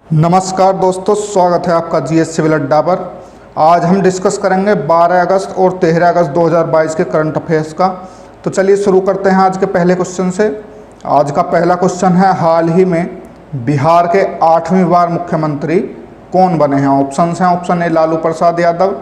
नमस्कार दोस्तों, स्वागत है आपका जीएस सिविल अड्डा पर। आज हम डिस्कस करेंगे 12 अगस्त और 13 अगस्त 2022 के करंट अफेयर्स का। तो चलिए शुरू करते हैं आज के पहले क्वेश्चन से। आज का पहला क्वेश्चन है, हाल ही में बिहार के 8वीं बार मुख्यमंत्री कौन बने हैं? ऑप्शंस हैं, option A Lalu Prasad Yadav,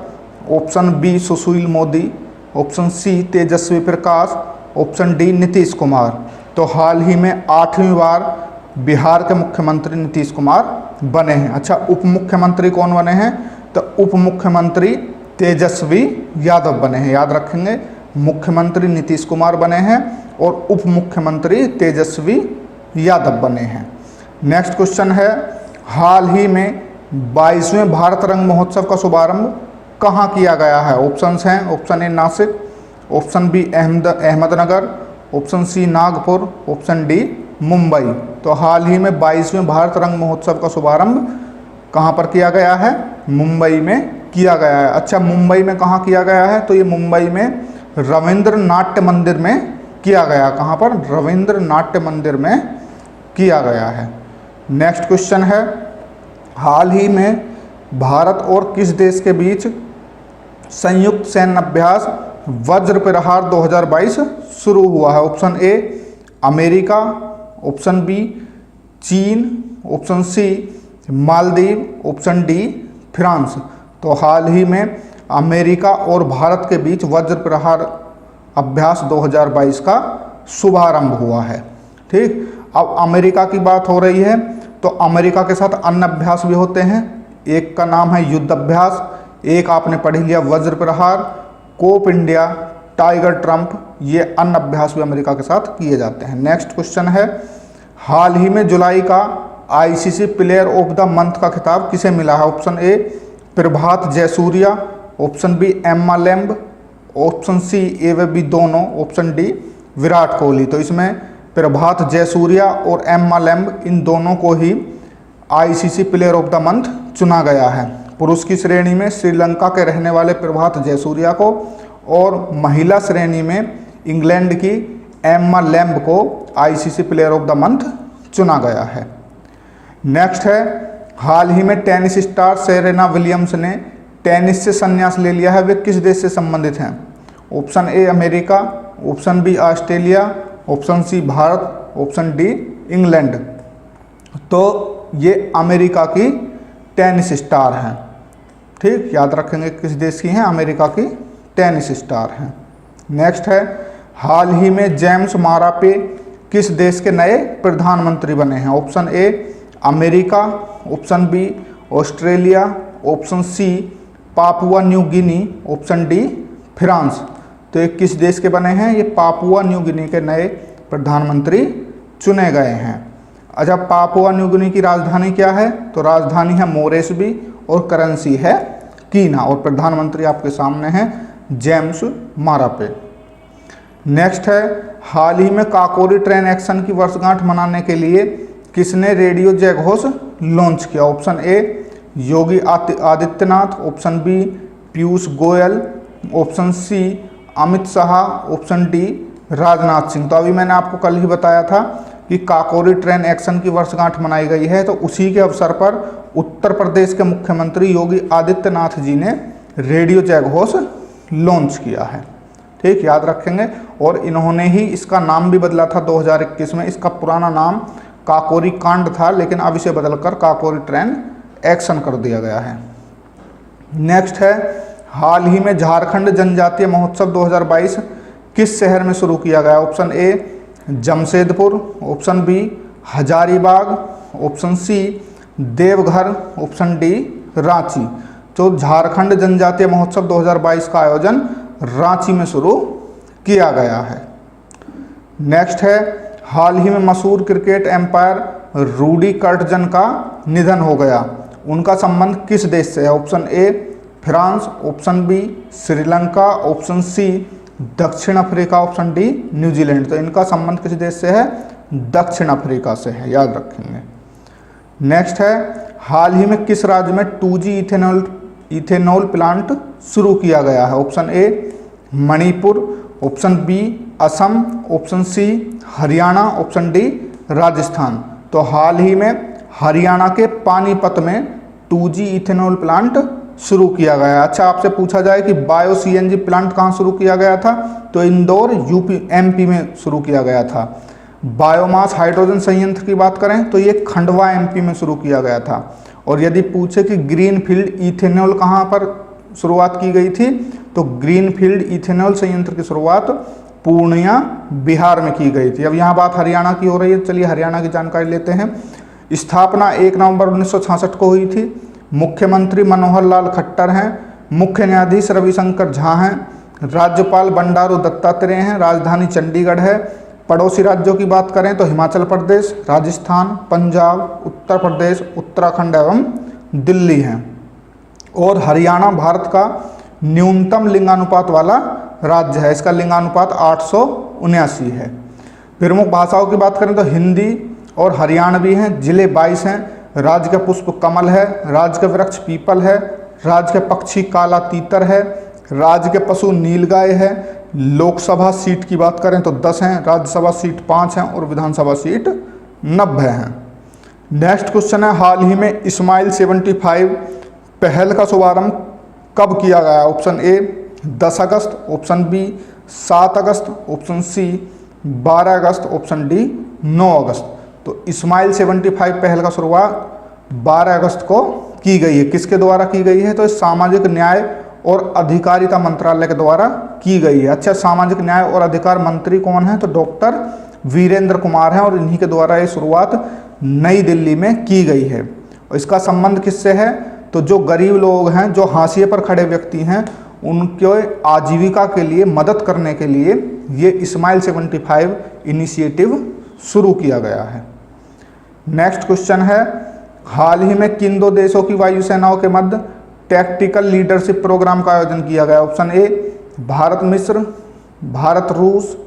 option B Sushil Modi, option C Tejashwi Prakash, option D Nitish Kumar. तो हाल ही में 8वीं बार बिहार के मुख्यमंत्री नीतीश कुमार बने हैं। अच्छा, उप मुख्यमंत्री कौन बने हैं? तो उप मुख्यमंत्री तेजस्वी यादव बने हैं। याद रखेंगे, मुख्यमंत्री नीतीश कुमार बने हैं और उप मुख्यमंत्री तेजस्वी यादव बने हैं। नेक्स्ट क्वेश्चन है, हाल ही में 22वें भारत रंग महोत्सव का शुभारंभ कहाँ किया गया है? ऑप्शंस हैं, option A Nashik, option B Ahmednagar, option C Nagpur, option D Mumbai. तो हाल ही में 22वें भारत रंग महोत्सव का शुभारंभ कहाँ पर किया गया है? मुंबई में किया गया है। अच्छा, मुंबई में कहाँ किया गया है? तो ये मुंबई में रविंद्र नाट्य मंदिर में किया गया। कहाँ पर? रविंद्र नाट्य मंदिर में किया गया है। नेक्स्ट क्वेश्चन है, हाल ही में भारत और किस देश के बीच संयुक्त सैन्य अभ्यास वज्र प्रहार 2022 शुरू हुआ है? Option A America, option B चीन, option C Maldives, option D France. तो हाल ही में अमेरिका और भारत के बीच वज्र प्रहार अभ्यास 2022 का शुभारंभ हुआ है। ठीक, अब अमेरिका की बात हो रही है तो अमेरिका के साथ अन्य अभ्यास भी होते हैं। एक का नाम है युद्ध अभ्यास, एक आपने पढ़ लिया वज्र प्रहार, कोप इंडिया, टाइगर ट्रंप, ये अन्य अभ्यास भी अमेरिका के साथ किए जाते हैं। नेक्स्ट क्वेश्चन है, हाल ही में जुलाई का ICC player of the month का खिताब किसे मिला है? Option A Prabath Jayasuriya, option B Emma Lamb, option C A व बी दोनों, ऑप्शन डी विराट कोहली। तो इसमें प्रभात जयसूर्या और एम्मा लैम्ब, इन दोनों को ही ICC player of the month चुना गया है। पुरुष की श्रेणी में श्रीलंका के रहने वाले प्रभात जयसूर्या को और महिला श्रेणी में इंग्लैंड की एम्मा लैम्ब को ICC player of the month चुना गया है। नेक्स्ट है, हाल ही में टेनिस स्टार सेरेना विलियम्स ने टेनिस से संन्यास ले लिया है। वे किस देश से संबंधित हैं? Option A America, option B Australia, option C Bharat, option D England. तो ये अमेरिका की टेनिस स्टार हैं। ठीक, याद रखेंगे किस देश की हैं? अमेरिका की टेनिस स्टार हैं। नेक्स्ट है, हाल ही में जेम्स मारापे किस देश के नए प्रधानमंत्री बने हैं? Option A America, option B Australia, option C Papua New Guinea, option D France. तो ये किस देश के बने हैं? ये पापुआ न्यू गिनी के नए प्रधानमंत्री चुने गए हैं। अच्छा, पापुआ न्यू गिनी की राजधानी क्या है? तो राजधानी है मोरेस्बी और करेंसी है कीना, और प्रधानमंत्री आपके सामने हैं जेम्स मारापे। नेक्स्ट है, हाल ही में काकोरी ट्रेन एक्शन की वर्षगांठ मनाने के लिए किसने रेडियो जयघोष लॉन्च किया? Option A Yogi Adityanath, option B Piyush Goyal, option C Amit Shah, option D Rajnath Singh. तो अभी मैंने आपको कल ही बताया था कि काकोरी ट्रेन एक्शन की वर्षगांठ मनाई गई है, तो उसी के अवसर पर उत्तर प्रदेश के मुख्यमंत्री योगी आदित्यनाथ जी ने रेडियो जयघोष लॉन्च किया है। ठीक, याद रखेंगे। और इन्होंने ही इसका नाम भी बदला था 2021 में। इसका पुराना नाम काकोरी कांड था, लेकिन अब इसे बदलकर काकोरी ट्रेन एक्शन कर दिया गया है। नेक्स्ट है, हाल ही में झारखंड जनजातीय महोत्सव 2022 किस शहर में शुरू किया गया? Option A Jamshedpur, option B Hazaribagh, option C Deoghar, option D Ranchi. तो झारखंड जनजातीय महोत्सव 2022 का आयोजन रांची में शुरू किया गया है। नेक्स्ट है, हाल ही में मशहूर क्रिकेट एम्पायर रूडी कर्टजन का निधन हो गया। उनका संबंध किस देश से है? Option A France, option B Sri Lanka, option C दक्षिण अफ्रीका, ऑप्शन डी न्यूजीलैंड। तो इनका संबंध किस देश से है? दक्षिण अफ्रीका से है, याद रखेंगे। नेक्स्ट है, हाल ही में किस राज्य में 2G इथेनॉल प्लांट शुरू किया गया है? Option A Manipur, option B Assam, option C Haryana, option D Rajasthan. तो हाल ही में हरियाणा के पानीपत में 2G इथेनॉल प्लांट शुरू किया गया। अच्छा, आपसे पूछा जाए कि बायो सीएनजी प्लांट कहाँ शुरू किया गया था, तो इंदौर यूपी एमपी में शुरू किया गया था। बायोमास हाइड्रोजन संयंत्र की बात करें तो ये खंडवा एमपी में शुरू किया गया था। और यदि पूछे कि ग्रीनफील्ड इथेनॉल कहाँ पर शुरुआत की गई थी, तो ग्रीनफील्ड इथेनॉल संयंत्र की शुरुआत पूर्णिया बिहार में की गई थी। अब यहाँ बात हरियाणा की हो रही है, चलिए हरियाणा की जानकारी लेते हैं। स्थापना 1 नवंबर 1966 को हुई थी। मुख्यमंत्री मनोहर लाल खट्टर हैं। मुख्य न्यायाधीश रविशंकर झा हैं। राज्यपाल बंडारू दत्तात्रेय हैं। राजधानी चंडीगढ़ है। पड़ोसी राज्यों की बात करें तो हिमाचल प्रदेश, राजस्थान, पंजाब, उत्तर प्रदेश, उत्तराखंड एवं दिल्ली हैं। और हरियाणा भारत का न्यूनतम लिंगानुपात वाला राज्य है। इसका लिंगानुपात 879 है। प्रमुख भाषाओं की बात करें तो हिंदी और हरियाणवी हैं। जिले 22 हैं। राज्य का पुष्प कमल है। राज्य का वृक्ष पीपल है। राज्य के पक्षी काला तीतर है। राज्य के पशु नीलगाय है। लोकसभा सीट की बात करें तो 10 हैं। राज्यसभा सीट 5 हैं और विधानसभा सीट 90 हैं। नेक्स्ट क्वेश्चन है, हाल ही में इस्माइल 75 पहल का शुभारंभ कब किया गया? ऑप्शन ए 10 अगस्त, ऑप्शन बी 7 अगस्त, ऑप्शन सी 12 अगस्त, ऑप्शन डी 9 अगस्त। तो इस्माइल 75 पहल का शुरुआत 12 अगस्त को की गई है। किसके द्वारा की गई है? तो सामाजिक न्याय और अधिकारिता मंत्रालय के द्वारा की गई है। अच्छा, सामाजिक न्याय और अधिकार मंत्री कौन है? तो डॉक्टर वीरेंद्र कुमार हैं और इन्हीं के द्वारा ये शुरुआत नई दिल्ली में की गई है। और इसका संबंध किससे है? तो जो गरीब लोग हैं, जो हाशिए पर खड़े व्यक्ति हैं, उनके आजीविका के लिए मदद करने के लिए ये इस्माइल 75 इनिशिएटिव शुरू किया गया है। नेक्स्ट क्वेश्चन है, हाल ही में किन 2 देशों की वायुसेनाओं के मध्य टैक्टिकल लीडरशिप प्रोग्राम का आयोजन किया गया? ऑप्शन ए भारत मिस्र, भारत रूस,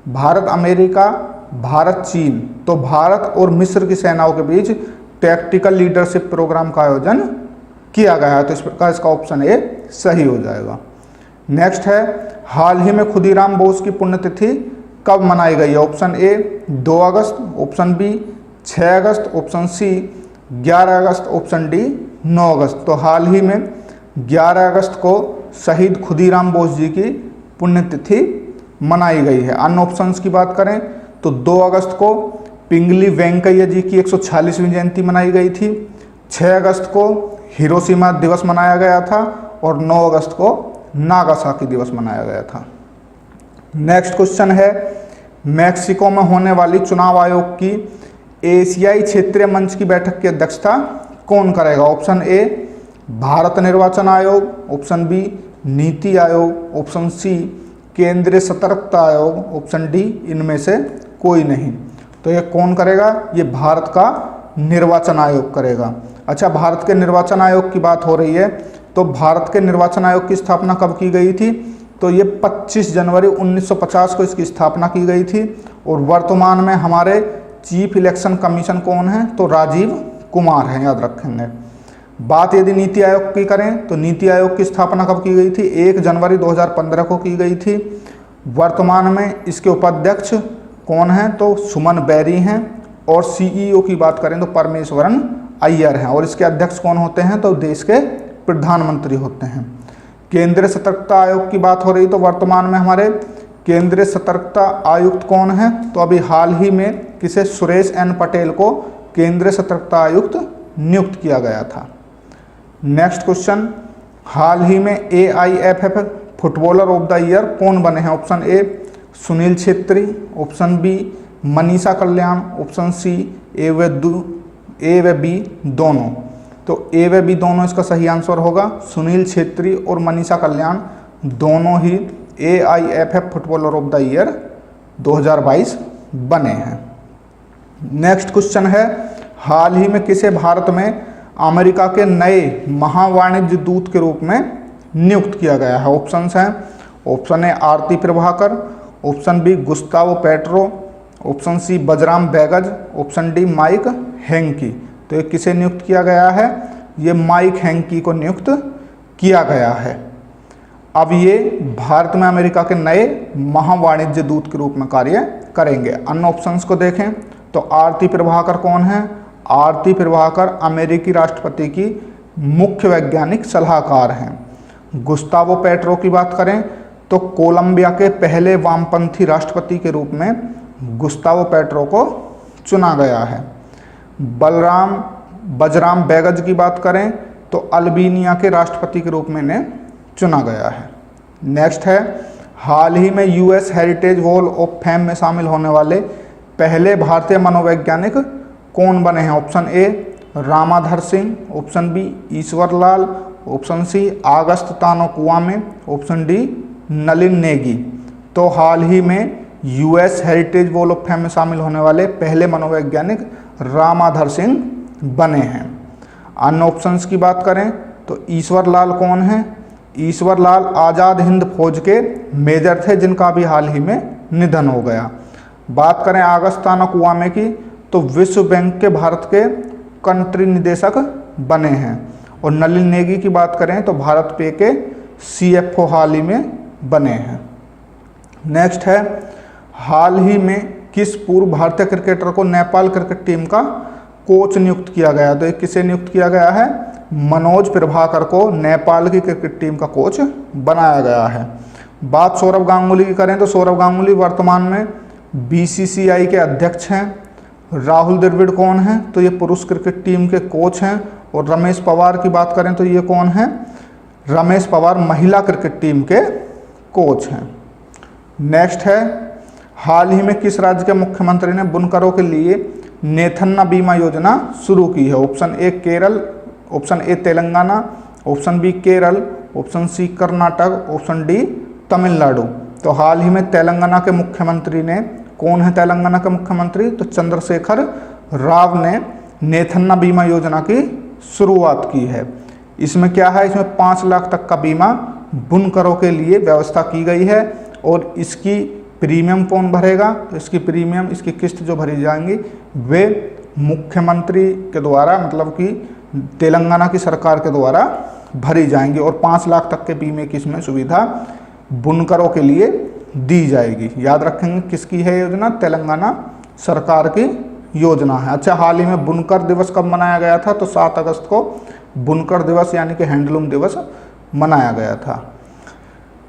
भारत अमेरिका, भारत चीन। तो भारत और मिस्र की सेनाओं के बीच टैक्टिकल लीडरशिप प्रोग्राम का आयोजन किया गया है। तो इस प्रकार इसका ऑप्शन ए सही हो जाएगा। नेक्स्ट है, हाल ही में खुदीराम बोस की पुण्यतिथि कब मनाई गई है? ऑप्शन ए 2 अगस्त, ऑप्शन बी 6 अगस्त, ऑप्शन सी 11 अगस्त, ऑप्शन डी 9 अगस्त। तो हाल ही में 11 अगस्त को शहीद खुदीराम बोस जी की पुण्यतिथि मनाई गई है। अन्य ऑप्शंस की बात करें तो 2 अगस्त को पिंगली वेंकैया जी की 146वीं जयंती मनाई गई थी। 6 अगस्त को हिरोशिमा दिवस मनाया गया था और 9 अगस्त को नागासाकी दिवस मनाया गया था। नेक्स्ट क्वेश्चन है, मैक्सिको में होने वाली चुनाव आयोग की एशियाई क्षेत्रीय मंच की बैठक की अध्यक्षता कौन करेगा? ऑप्शन ए भारत निर्वाचन आयोग, option B NITI Aayog, option C केंद्रीय सतर्कता आयोग, ऑप्शन डी इनमें से कोई नहीं। तो ये कौन करेगा? ये भारत का निर्वाचन आयोग करेगा। अच्छा, भारत के निर्वाचन आयोग की बात हो रही है, तो भारत के निर्वाचन आयोग की स्थापना कब की गई थी? तो ये 25 जनवरी 1950 को इसकी स्थापना की गई थी। और वर्तमान में हमारे चीफ इलेक्शन कमीशन कौन है? तो राजीव कुमार हैं, याद रखेंगे। बात यदि नीति आयोग की करें तो नीति आयोग की स्थापना कब की गई थी? 1 जनवरी 2015 को की गई थी। वर्तमान में इसके उपाध्यक्ष कौन हैं? तो सुमन बैरी हैं। और सीईओ की बात करें तो परमेश्वरन अय्यर हैं। और इसके अध्यक्ष कौन होते हैं? तो देश के प्रधानमंत्री होते हैं। केंद्रीय सतर्कता आयोग की बात हो रही तो वर्तमान में हमारे केंद्रीय सतर्कता आयुक्त कौन है? तो अभी हाल ही में किसे? सुरेश एन पटेल को केंद्रीय सतर्कता आयुक्त नियुक्त किया गया था। नेक्स्ट क्वेश्चन, हाल ही में AIFF footballer of the year कौन बने हैं? Option A Sunil Chhetri, option B Manisha Kalyan, option C A व बी दोनों। तो ए व बी दोनों इसका सही आंसर होगा। सुनील छेत्री और मनीषा कल्याण दोनों ही AIFF footballer of the year 2022 बने हैं। नेक्स्ट क्वेश्चन है, हाल ही में किसे भारत में अमेरिका के नए महावाणिज्य दूत के रूप में नियुक्त किया गया है? ऑप्शंस हैं, option A Aarti Prabhakar, option B Gustavo Petro, option C Bajram Begaj, option D Mike Hankey. तो ये किसे नियुक्त किया गया है? ये माइक हैंकी को नियुक्त किया गया है। अब ये भारत में अमेरिका के नए महावाणिज्य दूत के रूप में कार्य करेंगे। अन्य ऑप्शंस को देखें तो आरती प्रभाकर कौन है? आरती प्रभाकर अमेरिकी राष्ट्रपति की मुख्य वैज्ञानिक सलाहकार हैं। गुस्तावो पेट्रो की बात करें तो कोलंबिया के पहले वामपंथी राष्ट्रपति के रूप में गुस्तावो पेट्रो को चुना गया है। बजराम बैगज की बात करें तो अल्बानिया के राष्ट्रपति के रूप में इन्हें चुना गया है। नेक्स्ट है, हाल ही में US heritage wall of fame में शामिल होने वाले पहले भारतीय मनोवैज्ञानिक कौन बने हैं? Option A Ramadhar Singh, option B Ishwar Lal, option C आगस्त तानो कुआमे, ऑप्शन डी नलिन नेगी। तो हाल ही में US heritage wall of fame में शामिल होने वाले पहले मनोवैज्ञानिक रामाधर सिंह बने हैं। अन्य ऑप्शंस की बात करें तो ईश्वर लाल कौन है? ईश्वर लाल आज़ाद हिंद फौज के मेजर थे जिनका भी हाल ही में निधन हो गया। बात करें आगस्त तानो कुआमे की तो विश्व बैंक के भारत के कंट्री निदेशक बने हैं। और नलिन नेगी की बात करें तो भारत पे के सीएफओ हाल ही में बने हैं। नेक्स्ट है, हाल ही में किस पूर्व भारतीय क्रिकेटर को नेपाल क्रिकेट टीम का कोच नियुक्त किया गया? तो किसे नियुक्त किया गया है? मनोज प्रभाकर को नेपाल की क्रिकेट टीम का कोच बनाया गया है। बात सौरव गांगुली की करें तो सौरव गांगुली वर्तमान में बीसीसीआई के अध्यक्ष हैं। राहुल द्रविड़ कौन है? तो ये पुरुष क्रिकेट टीम के कोच हैं। और रमेश पवार की बात करें तो ये कौन है? रमेश पवार महिला क्रिकेट टीम के कोच हैं। नेक्स्ट है, हाल ही में किस राज्य के मुख्यमंत्री ने बुनकरों के लिए नेथन्ना बीमा योजना शुरू की है? Option A Kerala, option A Telangana, option B Kerala, option C Karnataka, option D Tamil Nadu. तो हाल ही में तेलंगाना के मुख्यमंत्री ने, कौन है तेलंगाना के मुख्यमंत्री? तो चंद्रशेखर राव ने नेथन्ना बीमा योजना की शुरुआत की है। इसमें क्या है? इसमें 5 लाख तक का बीमा बुनकरों के लिए व्यवस्था की गई है। और इसकी प्रीमियम कौन भरेगा? तो इसकी प्रीमियम, इसकी किस्त जो भरी जाएंगी वे मुख्यमंत्री के द्वारा, मतलब कि तेलंगाना की सरकार के द्वारा भरी जाएंगी। और 5 लाख तक के बीमे की इसमें सुविधा बुनकरों के लिए दी जाएगी। याद रखेंगे किसकी है योजना? तेलंगाना सरकार की योजना है। अच्छा, हाल ही में बुनकर दिवस कब मनाया गया था? तो 7 अगस्त को बुनकर दिवस यानी कि हैंडलूम दिवस मनाया गया था।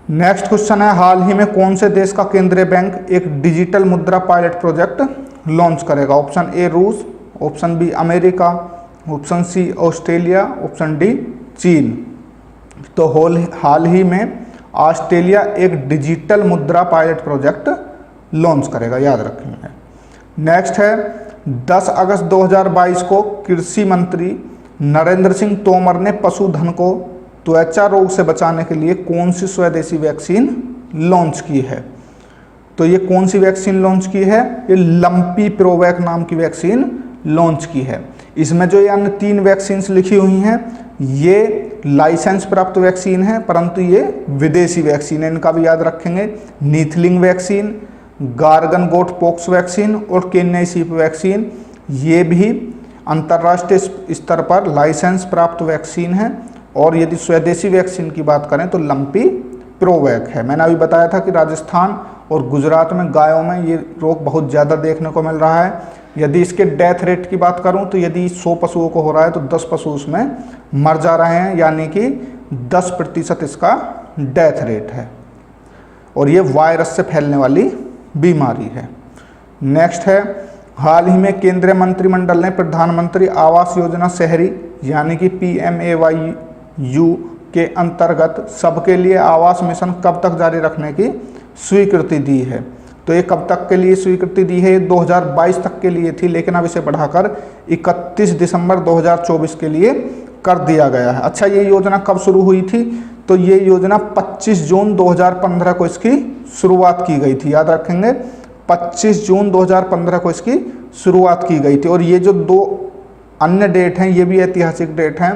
नेक्स्ट क्वेश्चन है, हाल ही में कौन से देश का केंद्रीय बैंक एक डिजिटल मुद्रा पायलट प्रोजेक्ट लॉन्च करेगा? ऑप्शन ए रूस, option B America, option C Australia, option D चीन। तो हाल ही में ऑस्ट्रेलिया एक डिजिटल मुद्रा पायलट प्रोजेक्ट लॉन्च करेगा, याद रखेंगे। नेक्स्ट है, 10 अगस्त 2022 को कृषि मंत्री नरेंद्र सिंह तोमर ने पशुधन को त्वचा रोग से बचाने के लिए कौन सी स्वदेशी वैक्सीन लॉन्च की है? तो ये कौन सी वैक्सीन लॉन्च की है? ये लंपी प्रोवैक नाम की वैक्सीन लॉन्च की है। इसमें जो ये अन्य 3 वैक्सीन्स लिखी हुई हैं ये लाइसेंस प्राप्त वैक्सीन है, परंतु ये विदेशी वैक्सीन है। इनका भी याद रखेंगे, नीथलिंग वैक्सीन, गार्गन गोट पॉक्स वैक्सीन और केन्याई शीप वैक्सीन, ये भी अंतर्राष्ट्रीय स्तर पर लाइसेंस प्राप्त वैक्सीन है। और यदि स्वदेशी वैक्सीन की बात करें तो लंपी प्रोवैक है। मैंने अभी बताया था कि राजस्थान और गुजरात में गायों में ये रोग बहुत ज़्यादा देखने को मिल रहा है। यदि इसके डेथ रेट की बात करूं तो यदि 100 पशुओं को हो रहा है तो 10 पशु उसमें मर जा रहे हैं, यानी कि 10% इसका डेथ रेट है। और ये वायरस से फैलने वाली बीमारी है। नेक्स्ट है, हाल ही में केंद्रीय मंत्रिमंडल ने प्रधानमंत्री आवास योजना शहरी यानी कि PMAYU के अंतर्गत सबके लिए आवास मिशन कब तक जारी रखने की स्वीकृति दी है? तो ये कब तक के लिए स्वीकृति दी है? ये 2022 तक के लिए थी, लेकिन अब इसे बढ़ाकर 31 दिसंबर 2024 के लिए कर दिया गया है। अच्छा, ये योजना कब शुरू हुई थी? तो ये योजना 25 जून 2015 को इसकी शुरुआत की गई थी। याद रखेंगे, 25 जून 2015 को इसकी शुरुआत की गई थी। और ये जो 2 अन्य डेट हैं ये भी ऐतिहासिक डेट हैं,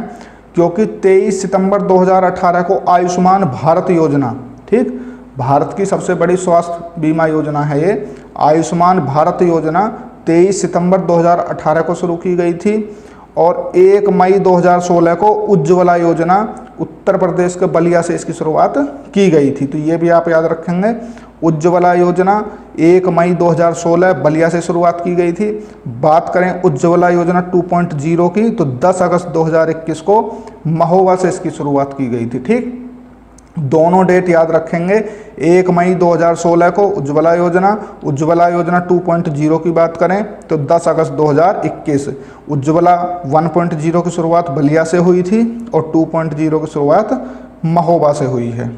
क्योंकि 23 सितंबर 2018 को आयुष्मान भारत योजना, ठीक, भारत की सबसे बड़ी स्वास्थ्य बीमा योजना है ये आयुष्मान भारत योजना, 23 सितंबर 2018 को शुरू की गई थी। और 1 मई 2016 को उज्ज्वला योजना उत्तर प्रदेश के बलिया से इसकी शुरुआत की गई थी। तो ये भी आप याद रखेंगे, उज्ज्वला योजना 1 मई 2016 बलिया से शुरुआत की गई थी। बात करें उज्ज्वला योजना 2.0 की तो 10 अगस्त 2021 को महोबा से इसकी शुरुआत की गई थी। ठीक, दोनों डेट याद रखेंगे। 1 मई 2016 को उज्ज्वला योजना 2.0 की बात करें तो 10 अगस्त 2021। उज्ज्वला 1.0 की शुरुआत बलिया से हुई थी और 2.0 की शुरुआत महोबा से हुई है।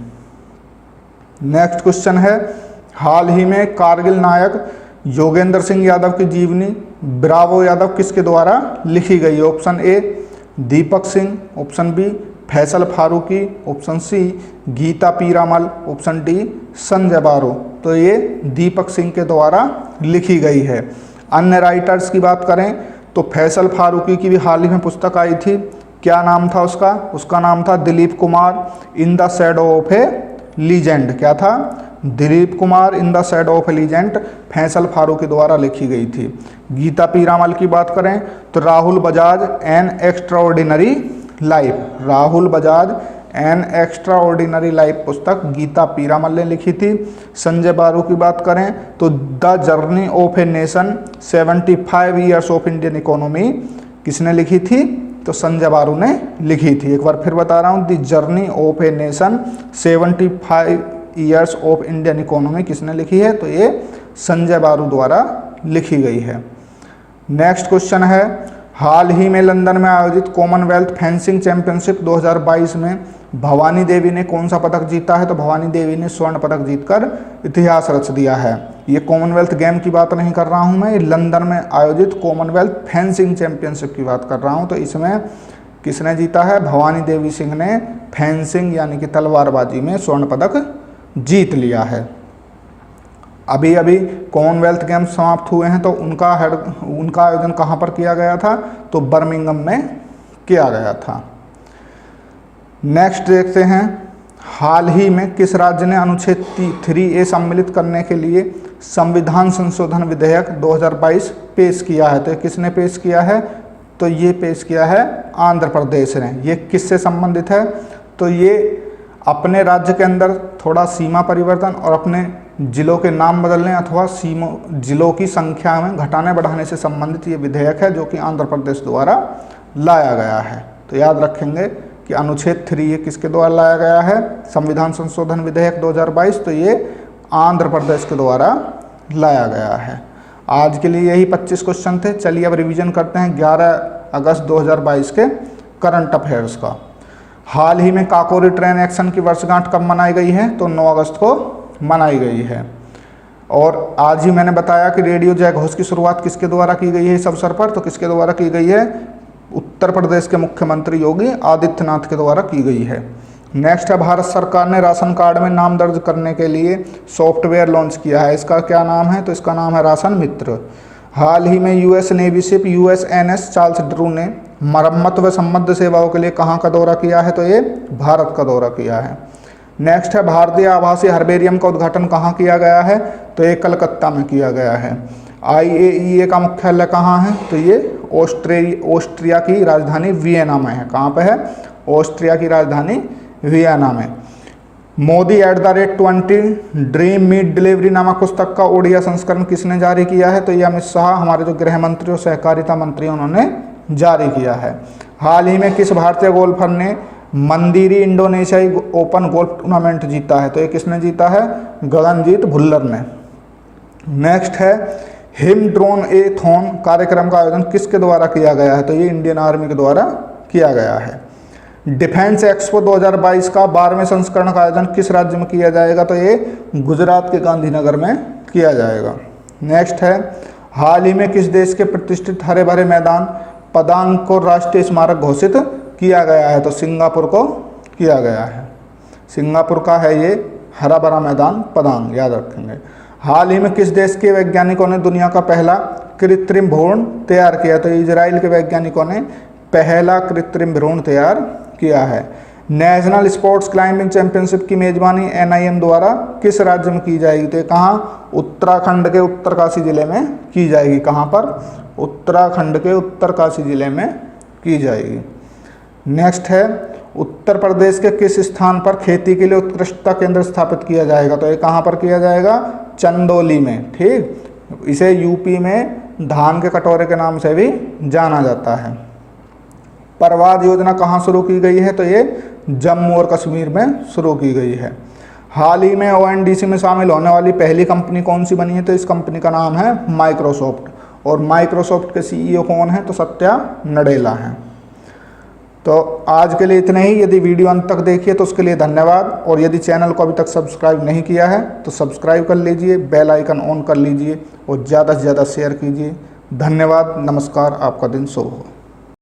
नेक्स्ट क्वेश्चन है, हाल ही में कारगिल नायक योगेंद्र सिंह यादव की जीवनी ब्रावो यादव किसके द्वारा लिखी गई? Option A Deepak Singh, option B Faisal Farooqui, option C Gita Piramal, option D Sanjay Baru. तो ये दीपक सिंह के द्वारा लिखी गई है। अन्य राइटर्स की बात करें तो फैसल फारूकी की भी हाल ही में पुस्तक आई थी। क्या नाम था उसका? उसका नाम था Dilip Kumar in the shadow of a legend. क्या था? Dilip Kumar in the shadow of a legend Faisal Farooqui द्वारा लिखी गई थी। गीता पीरामल की बात करें तो Rahul Bajaj N extraordinary life, Rahul Bajaj N extraordinary life पुस्तक गीता पीरामल ने लिखी थी। संजय बारू की बात करें तो the journey of a nation 75 years of Indian economy किसने लिखी थी? तो संजय बारू ने लिखी थी। एक बार फिर बता रहा हूँ, the journey of a nation 75 years of Indian economy किसने लिखी है? तो ये संजय बारू द्वारा लिखी गई है। नेक्स्ट क्वेश्चन है, हाल ही में लंदन में आयोजित कॉमनवेल्थ फेंसिंग चैंपियनशिप 2022 में भवानी देवी ने कौन सा पदक जीता है? तो भवानी देवी ने स्वर्ण पदक जीतकर इतिहास रच दिया है। ये कॉमनवेल्थ गेम की बात नहीं कर रहा हूँ मैं, लंदन में आयोजित कॉमनवेल्थ फेंसिंग चैंपियनशिप की बात कर रहा हूँ। तो इसमें किसने जीता है? भवानी देवी सिंह ने फेंसिंग यानी कि तलवारबाजी में स्वर्ण पदक जीत लिया है। अभी अभी कॉमनवेल्थ गेम्स समाप्त हुए हैं तो उनका आयोजन कहाँ पर किया गया था? तो बर्मिंघम में किया गया था। नेक्स्ट देखते हैं, हाल ही में किस राज्य ने अनुच्छेद 3A सम्मिलित करने के लिए संविधान संशोधन विधेयक 2022 पेश किया है? तो किसने पेश किया है? तो ये पेश किया है आंध्र प्रदेश ने। ये किससे संबंधित है? तो ये अपने राज्य के अंदर थोड़ा सीमा परिवर्तन और अपने जिलों के नाम बदलने अथवा जिलों की संख्या में घटाने बढ़ाने से संबंधित ये विधेयक है जो कि आंध्र प्रदेश द्वारा लाया गया है। तो याद रखेंगे कि अनुच्छेद 3A किसके द्वारा लाया गया है? संविधान संशोधन विधेयक 2022। तो ये आंध्र प्रदेश के द्वारा लाया गया है। आज के लिए यही 25 क्वेश्चन थे। चलिए अब रिवीजन करते हैं 11 अगस्त 2022 के करंट अफेयर्स का। हाल ही में काकोरी ट्रेन एक्शन की वर्षगांठ कब मनाई गई है? तो 9 अगस्त को मनाई गई है। और आज ही मैंने बताया कि रेडियो जय घोष की शुरुआत किसके द्वारा की गई है इस अवसर पर? तो किसके द्वारा की गई है? उत्तर प्रदेश के मुख्यमंत्री योगी आदित्यनाथ के द्वारा की गई है। नेक्स्ट है, भारत सरकार ने राशन कार्ड में नाम दर्ज करने के लिए सॉफ्टवेयर लॉन्च किया है। इसका क्या नाम है? तो इसका नाम है राशन मित्र। हाल ही में US navy ship USNS Charles Drew ने मरम्मत व संबद्ध सेवाओं के लिए कहाँ का दौरा किया है? तो ये भारत का दौरा किया है। नेक्स्ट है, भारतीय आभासी हर्बेरियम का उद्घाटन कहाँ किया गया है? तो ये कलकत्ता में किया गया है। IAEA का मुख्यालय कहाँ है? तो ये ऑस्ट्रिया की राजधानी वियना में है। कहाँ पे है? ऑस्ट्रिया की राजधानी वियना में। मोदी @20 ड्रीम मीट डिलीवरी नामक पुस्तक का ओडिया संस्करण किसने जारी किया है? तो ये अमित शाह, हमारे जो गृह मंत्री और सहकारिता मंत्री, उन्होंने जारी किया है। हाल ही में किस भारतीय गोल्फर ने मंदिरी इंडोनेशियाई ओपन गोल्फ टूर्नामेंट जीता है? तो ये किसने जीता है? गगनजीत भुल्लर ने। नेक्स्ट है, हिम ड्रोन ए थॉन कार्यक्रम का आयोजन किसके द्वारा किया गया है? तो ये इंडियन आर्मी के द्वारा किया गया है। डिफेंस एक्सपो 2022 का 12वें संस्करण का आयोजन किस राज्य में किया जाएगा? तो ये गुजरात के गांधीनगर में किया जाएगा। नेक्स्ट है, हाल ही में किस देश के प्रतिष्ठित हरे भरे मैदान पदांग को राष्ट्रीय स्मारक घोषित किया गया है? तो सिंगापुर को किया गया है। सिंगापुर का है ये हरा भरा मैदान पदांग, याद रखेंगे। हाल ही में किस देश के वैज्ञानिकों ने दुनिया का पहला कृत्रिम भ्रूण तैयार किया? तो इजराइल के वैज्ञानिकों ने पहला कृत्रिम भ्रूण तैयार किया है। नेशनल स्पोर्ट्स क्लाइंबिंग चैंपियनशिप की मेजबानी NIM द्वारा किस राज्य में की जाएगी? तो कहाँ? उत्तराखंड के उत्तरकाशी जिले में की जाएगी। कहाँ पर? उत्तराखंड के उत्तरकाशी जिले में की जाएगी। नेक्स्ट है, उत्तर प्रदेश के किस स्थान पर खेती के लिए उत्कृष्टता केंद्र स्थापित किया जाएगा? तो ये कहाँ पर किया जाएगा? चंदौली में। ठीक, इसे यूपी में धान के कटोरे के नाम से भी जाना जाता है। प्रवाद योजना कहाँ शुरू की गई है? तो ये जम्मू और कश्मीर में शुरू की गई है। हाल ही में ओएनडीसी में शामिल होने वाली पहली कंपनी कौन सी बनी है? तो इस कंपनी का नाम है माइक्रोसॉफ्ट। और माइक्रोसॉफ्ट के सीईओ कौन है? तो सत्या नडेला हैं। तो आज के लिए इतने ही। यदि वीडियो अंत तक देखिए तो उसके लिए धन्यवाद। और यदि चैनल को अभी तक सब्सक्राइब नहीं किया है तो सब्सक्राइब कर लीजिए, बेल आइकन ऑन कर लीजिए और ज़्यादा से ज़्यादा शेयर कीजिए। धन्यवाद, नमस्कार, आपका दिन शुभ हो।